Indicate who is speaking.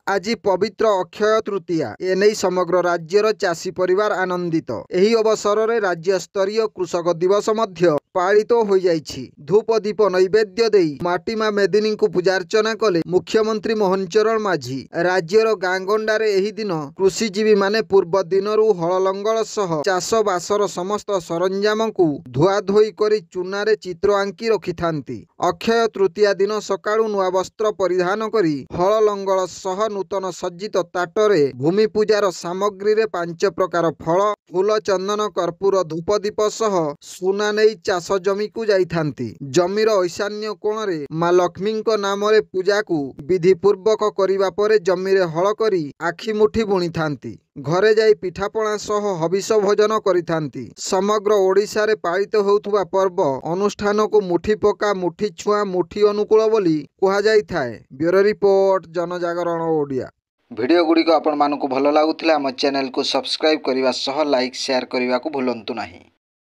Speaker 1: आज पवित्र अक्षय तृतीया एने समग्र राज्यर चाषी परिवार आनंदित। एही अवसर में राज्य स्तरीय कृषक दिवस मध्य पालित हो जाइछि। धूप दीप नैवेद्य देई माटीमा मेदिनी को पूजार्चना कले मुख्यमंत्री मोहन चरण माझी। राज्यर गांगंडारे एही दिन कृषिजीवी माने पूर्व दिनरू हल लंगल सह चाष बासर समस्त सरंजाम को धुआ धोई करी चूनारे चित्र आंकी रखिथांती। अक्षय तृतीया दिन सकाळू नुआ वस्त्र परिधान करी हल लंगल सह नूतन सज्जित ताटरे भूमि पूजार सामग्री रे 5 प्रकार फल फूल चंदन कर्पूर धूपदीप सह सुना नहीं चाष जमी को जाइथांती। जमीर ईशान्य कोण रे मां लक्ष्मी नाम रे पूजा को विधि पूर्वक करिबा परे जमीरे हल करी आखि मुठी बुणी थांती। घरे जाई पिठापणा सह हविष भोजन करिथांती। समग्र ओडिशा रे पालित होउथुबा पर्व अनुष्ठान को मुठी पका मुठी छुआ मुठी अनुकूल बोली कुहा जाई थाए। ब्यूरो रिपोर्ट जनजागरण ओडिया। वीडियो गुडी को आपण मानकु भलो लागुथिला हम चैनल को सब्सक्राइब करिवा सह लाइक शेयर करिवा को भूलंतु नाही।